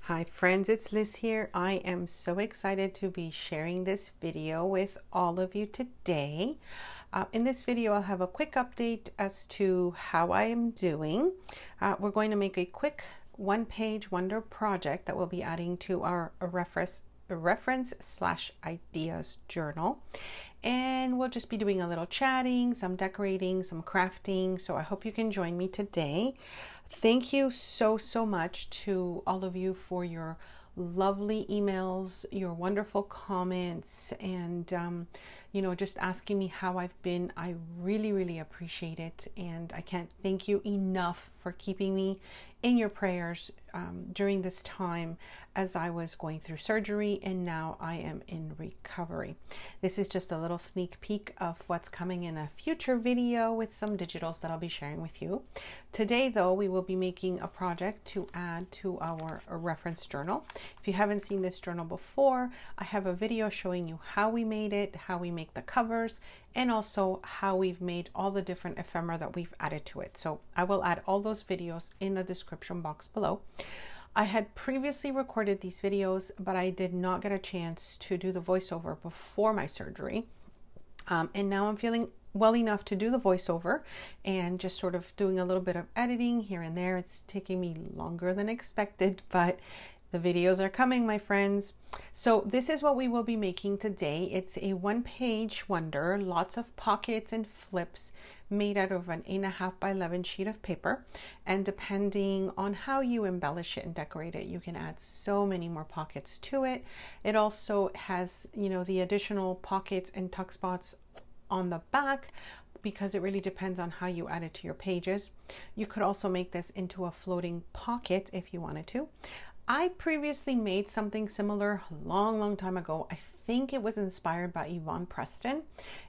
Hi friends, it's Liz here. I am so excited to be sharing this video with all of you today. In this video, I'll have a quick update as to how I am doing. We're going to make a quick one-page wonder project that we'll be adding to our reference/ideas journal. And we'll just be doing a little chatting, some decorating, some crafting. So I hope you can join me today. Thank you so much to all of you for your lovely emails, your wonderful comments, and just asking me how I've been. I really appreciate it, and I can't thank you enough for keeping me in your prayers during this time as I was going through surgery, and now I am in recovery. This is just a little sneak peek of what's coming in a future video with some digitals that I'll be sharing with you. Today though, we will be making a project to add to our reference journal. If you haven't seen this journal before, I have a video showing you how we made it, how we make the covers, and also how we've made all the different ephemera that we've added to it. So I will add all those videos in the description box below. I had previously recorded these videos, but I did not get a chance to do the voiceover before my surgery. And now I'm feeling well enough to do the voiceover and just sort of doing a little bit of editing here and there. It's taking me longer than expected, but the videos are coming, my friends. So this is what we will be making today. It's a one-page wonder, lots of pockets and flips made out of an 8.5 by 11 sheet of paper. And depending on how you embellish it and decorate it, you can add so many more pockets to it. It also has, the additional pockets and tuck spots on the back, because it really depends on how you add it to your pages. You could also make this into a floating pocket if you wanted to. I previously made something similar a long time ago. I think it was inspired by Yvonne Preston,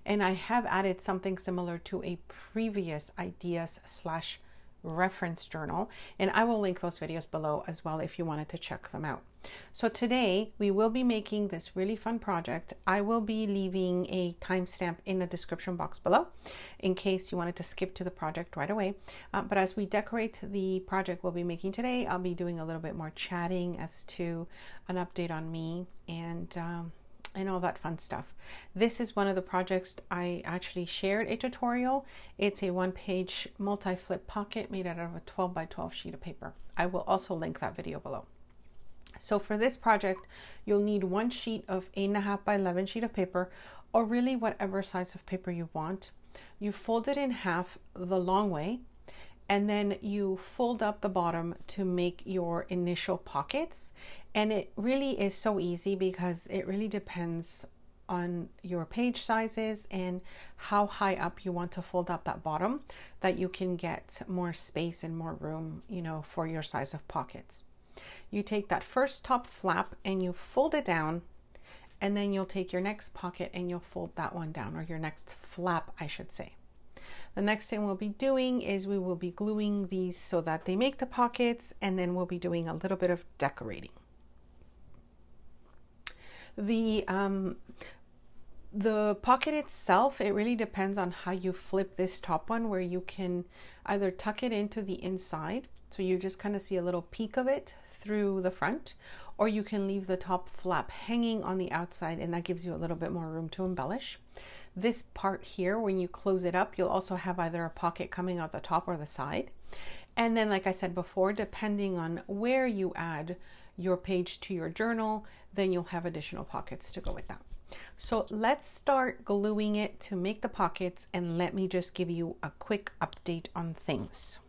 and I have added something similar to a previous ideas/reference journal, and I will link those videos below as well if you wanted to check them out. So today we will be making this really fun project. I will be leaving a timestamp in the description box below in case you wanted to skip to the project right away. But as we decorate the project we'll be making today, I'll be doing a little bit more chatting as to an update on me and all that fun stuff. This is one of the projects I actually shared a tutorial. It's a one-page multi-flip pocket made out of a 12 by 12 sheet of paper. I will also link that video below. So for this project, you'll need one sheet of 8.5 by 11 sheet of paper, or really whatever size of paper you want. You fold it in half the long way, and then you fold up the bottom to make your initial pockets. And it really is so easy because it really depends on your page sizes and how high up you want to fold up that bottom, that you can get more space and more room, for your size of pockets. You take that first top flap and you fold it down, and then you'll take your next pocket and you'll fold that one down, or your next flap, I should say. The next thing we'll be doing is we will be gluing these so that they make the pockets, and then we'll be doing a little bit of decorating. The pocket itself, it really depends on how you flip this top one, where you can either tuck it into the inside, so you just kind of see a little peek of it through the front, or you can leave the top flap hanging on the outside, and that gives you a little bit more room to embellish. This part here, when you close it up, you'll also have either a pocket coming out the top or the side. And then, like I said before, depending on where you add your page to your journal, then you'll have additional pockets to go with that. So let's start gluing it to make the pockets, and let me just give you a quick update on things.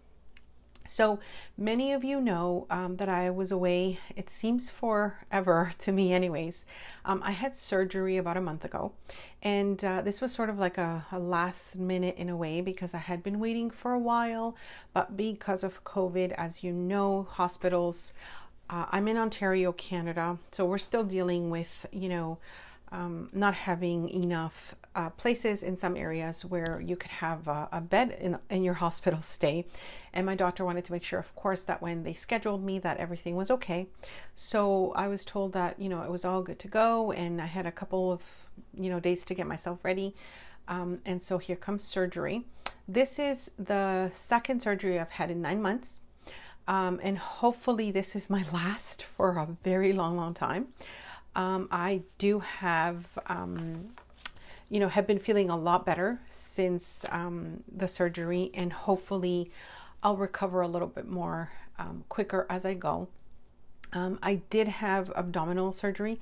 So many of you know that I was away, it seems forever to me anyways. I had surgery about a month ago, and this was sort of like a last minute in a way, because I had been waiting for a while, but because of COVID, as you know, hospitals, I'm in Ontario, Canada, so we're still dealing with, not having enough places in some areas where you could have a bed in your hospital stay. And my doctor wanted to make sure, of course, that when they scheduled me that everything was okay. So I was told that, it was all good to go, and I had a couple of, days to get myself ready. And so here comes surgery. This is the second surgery I've had in 9 months. And hopefully this is my last for a very long time. I do have, have been feeling a lot better since the surgery, and hopefully I'll recover a little bit more quicker as I go. I did have abdominal surgery.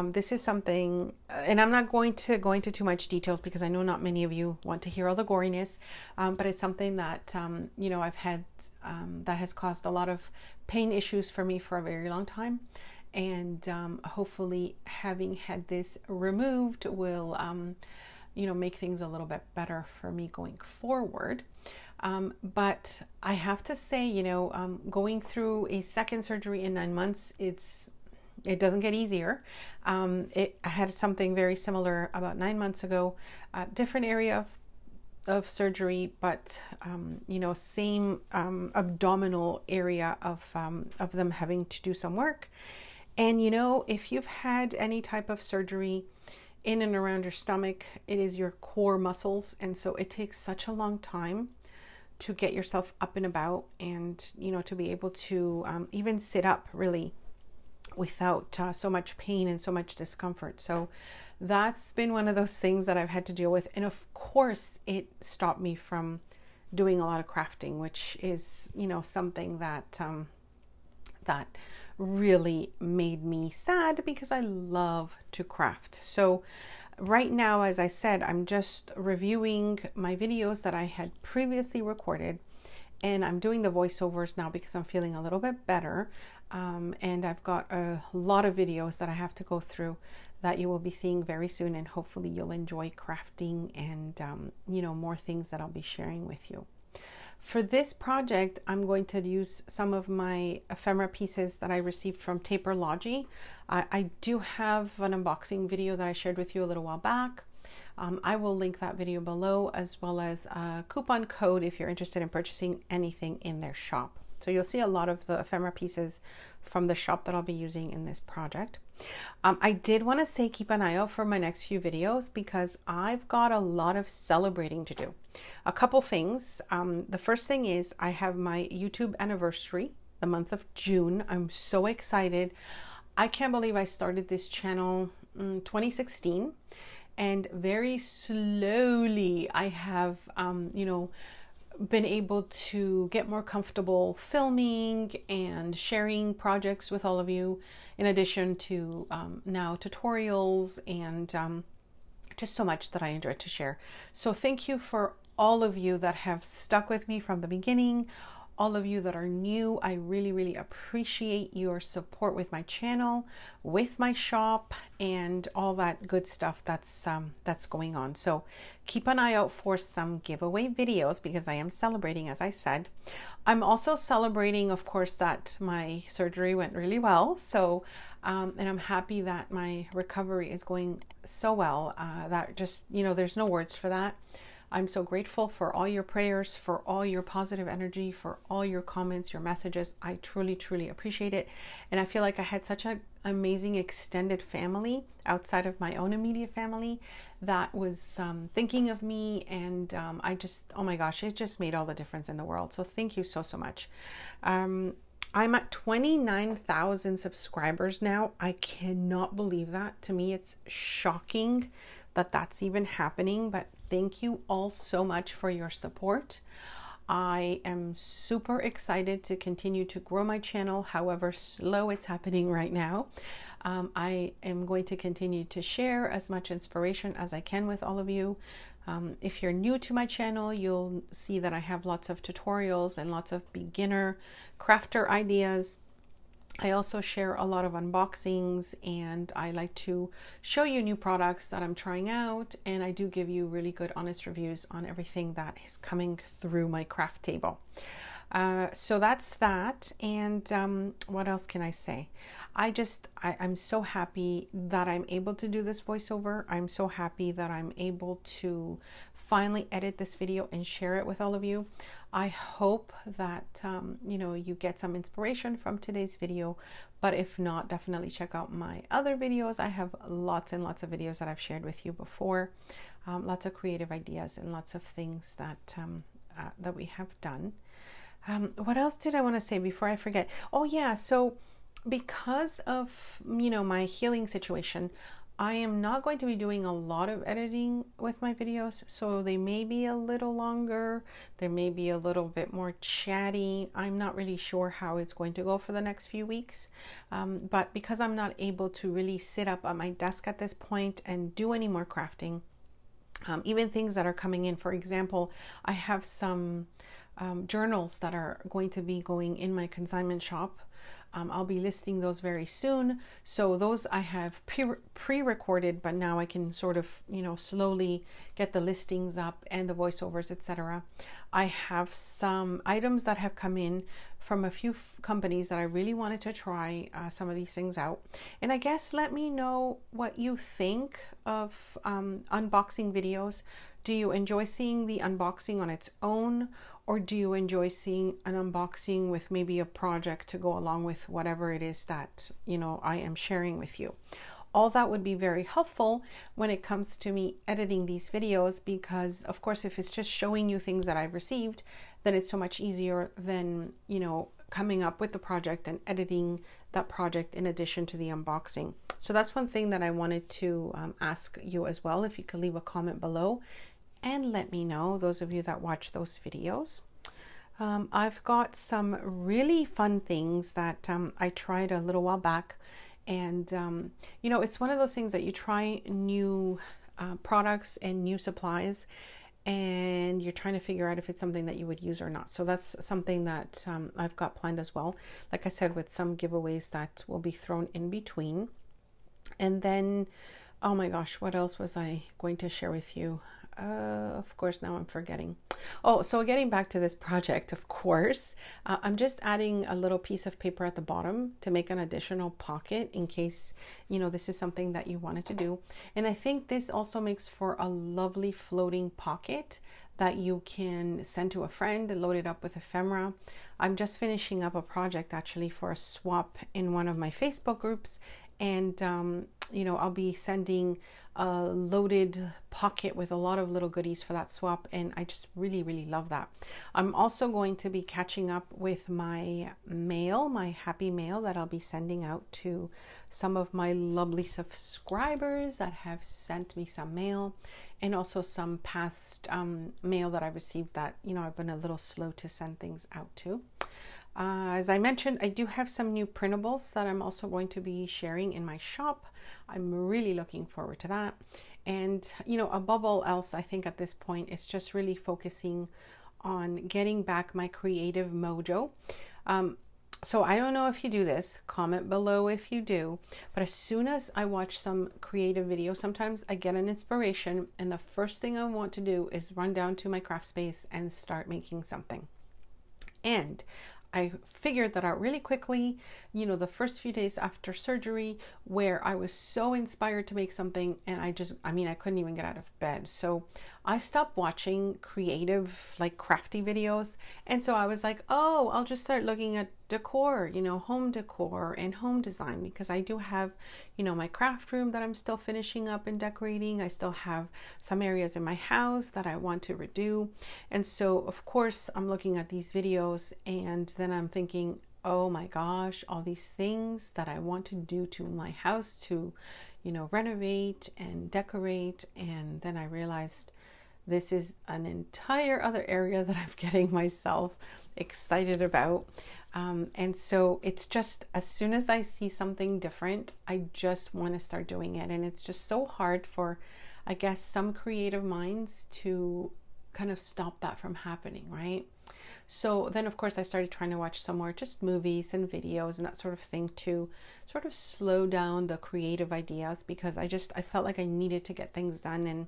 This is something, and I'm not going to go into too much details because I know not many of you want to hear all the goriness, but it's something that, I've had that has caused a lot of pain issues for me for a very long time. And hopefully having had this removed will, make things a little bit better for me going forward. But I have to say, going through a second surgery in 9 months, it doesn't get easier. I had something very similar about 9 months ago, different area of surgery, but, same abdominal area of them having to do some work. And, if you've had any type of surgery in and around your stomach, it is your core muscles. And so it takes such a long time to get yourself up and about, and to be able to even sit up really without so much pain and so much discomfort. So that's been one of those things that I've had to deal with. And of course it stopped me from doing a lot of crafting, which is something that that really made me sad, because I love to craft. So right now, as I said, I'm just reviewing my videos that I had previously recorded, and I'm doing the voiceovers now because I'm feeling a little bit better. And I've got a lot of videos that I have to go through that you will be seeing very soon, and hopefully you'll enjoy crafting and, more things that I'll be sharing with you. For this project, I'm going to use some of my ephemera pieces that I received from Taperlogy. I do have an unboxing video that I shared with you a little while back. I will link that video below, as well as a coupon code if you're interested in purchasing anything in their shop. So you'll see a lot of the ephemera pieces from the shop that I'll be using in this project. I did want to say keep an eye out for my next few videos, because I've got a lot of celebrating to do. A couple things. The first thing is I have my YouTube anniversary, the month of June. I'm so excited. I can't believe I started this channel in 2016, and very slowly I have, been able to get more comfortable filming and sharing projects with all of you, in addition to now tutorials and just so much that I enjoy to share. So thank you for all of you that have stuck with me from the beginning. All of you that are new, I really appreciate your support with my channel, with my shop, and all that good stuff that's going on. So keep an eye out for some giveaway videos, because I am celebrating, as I said. I'm also celebrating, of course, that my surgery went really well. So and I'm happy that my recovery is going so well. That just, there's no words for that. I'm so grateful for all your prayers, for all your positive energy, for all your comments, your messages. I truly appreciate it. And I feel like I had such an amazing extended family outside of my own immediate family that was thinking of me. And I just, oh my gosh, it just made all the difference in the world. So thank you so much. I'm at 29,000 subscribers now. I cannot believe that. To me, it's shocking that that's even happening, but thank you all so much for your support. I am super excited to continue to grow my channel, however slow it's happening right now. I am going to continue to share as much inspiration as I can with all of you. If you're new to my channel, you'll see that I have lots of tutorials and lots of beginner crafter ideas. I also share a lot of unboxings, and I like to show you new products that I'm trying out, and I do give you really good honest reviews on everything that is coming through my craft table. So that's that. And what else can I say? I'm so happy that I'm able to do this voiceover. I'm so happy that I'm able to finally edit this video and share it with all of you. I hope that you get some inspiration from today's video, but if not, definitely check out my other videos. I have lots and lots of videos that I've shared with you before, lots of creative ideas and lots of things that that we have done. What else did I want to say before I forget? Oh yeah, so because of, my healing situation, I am not going to be doing a lot of editing with my videos, so they may be a little longer, they may be a little bit more chatty. I'm not really sure how it's going to go for the next few weeks, but because I'm not able to really sit up at my desk at this point and do any more crafting, even things that are coming in. For example, I have some journals that are going to be going in my consignment shop. I'll be listing those very soon. So those I have pre-recorded, but now I can sort of, slowly get the listings up and the voiceovers, etc. I have some items that have come in from a few companies that I really wanted to try some of these things out. And I guess let me know what you think of unboxing videos. Do you enjoy seeing the unboxing on its own? Or do you enjoy seeing an unboxing with maybe a project to go along with whatever it is that, I am sharing with you? All that would be very helpful when it comes to me editing these videos, because of course, if it's just showing you things that I've received, then it's so much easier than, coming up with the project and editing that project in addition to the unboxing. So that's one thing that I wanted to ask you as well. If you could leave a comment below and let me know, those of you that watch those videos. I've got some really fun things that I tried a little while back. And, it's one of those things that you try new products and new supplies, and you're trying to figure out if it's something that you would use or not. So that's something that I've got planned as well. Like I said, with some giveaways that will be thrown in between. And then, oh my gosh, what else was I going to share with you? Of course, now I'm forgetting. Oh, so getting back to this project, of course, I'm just adding a little piece of paper at the bottom to make an additional pocket in case, this is something that you wanted to do. And I think this also makes for a lovely floating pocket that you can send to a friend and load it up with ephemera. I'm just finishing up a project actually for a swap in one of my Facebook groups. And, I'll be sending a loaded pocket with a lot of little goodies for that swap. And I just really, really love that. I'm also going to be catching up with my mail, my happy mail that I'll be sending out to some of my lovely subscribers that have sent me some mail, and also some past mail that I received that, I've been a little slow to send things out to. As I mentioned, I do have some new printables that I'm also going to be sharing in my shop. I'm really looking forward to that. And, above all else, I think at this point, it's just really focusing on getting back my creative mojo. So I don't know if you do this, comment below if you do, but as soon as I watch some creative video, sometimes I get an inspiration and the first thing I want to do is run down to my craft space and start making something. And I figured that out really quickly, the first few days after surgery, where I was so inspired to make something and I couldn't even get out of bed. So I stopped watching creative, like crafty videos. And so I was like, oh, I'll just start looking at decor, home decor and home design, because I do have, my craft room that I'm still finishing up and decorating. I still have some areas in my house that I want to redo. And so, of course, I'm looking at these videos and then I'm thinking, oh my gosh, all these things that I want to do to my house to, renovate and decorate. And then I realized this is an entire other area that I'm getting myself excited about. And so it's just, as soon as I see something different, I just want to start doing it. And it's just so hard for, I guess, some creative minds to kind of stop that from happening, right? So then, of course, I started trying to watch some more just movies and videos and that sort of thing to sort of slow down the creative ideas, because I felt like I needed to get things done. And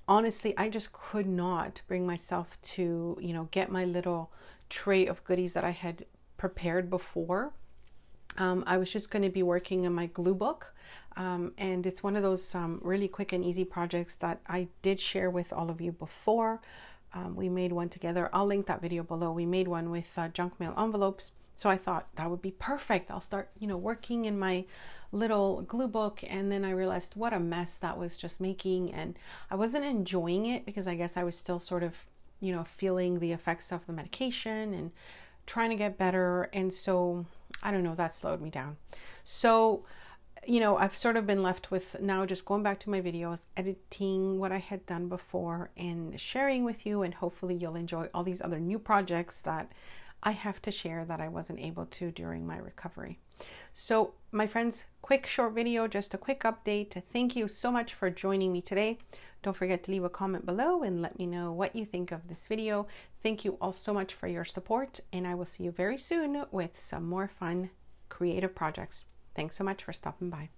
honestly, I just could not bring myself to, get my little tray of goodies that I had prepared before. I was just going to be working in my glue book. And it's one of those really quick and easy projects that I did share with all of you before. We made one together. I'll link that video below. We made one with junk mail envelopes. So I thought that would be perfect. I'll start, working in my little glue book. And then I realized what a mess that was just making. And I wasn't enjoying it because I guess I was still sort of, feeling the effects of the medication and trying to get better. And so, I don't know, that slowed me down. So, I've sort of been left with now just going back to my videos, editing what I had done before and sharing with you. And hopefully you'll enjoy all these other new projects that I have to share that I wasn't able to during my recovery. So my friends, quick short video, just a quick update. Thank you so much for joining me today. Don't forget to leave a comment below and let me know what you think of this video. Thank you all so much for your support, and I will see you very soon with some more fun creative projects. Thanks so much for stopping by.